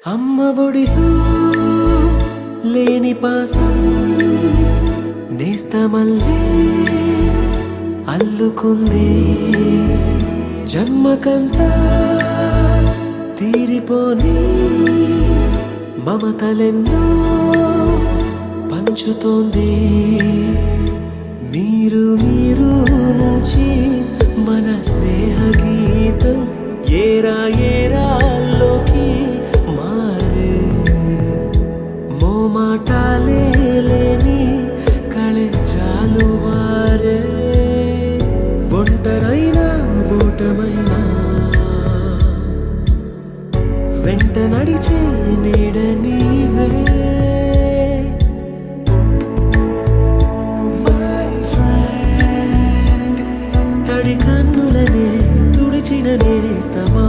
అమ్మ ఒడిలో లేని పాసం నేస్తమల్లే అల్లుకుంది జన్మకంతా తీరిపోని మమతలెన్నో పంచుతోంది మీరు నుంచి మన స్నేహ గీతం ఏరా ఏరాల్లోకి మారే మోమాటాలే లేని కళే జాలువారే ఒంటరైనా ఓటమైనా వెంట నడిచే నీడ నీవే తడి కన్నులనే తుడిచిన నేస్తమా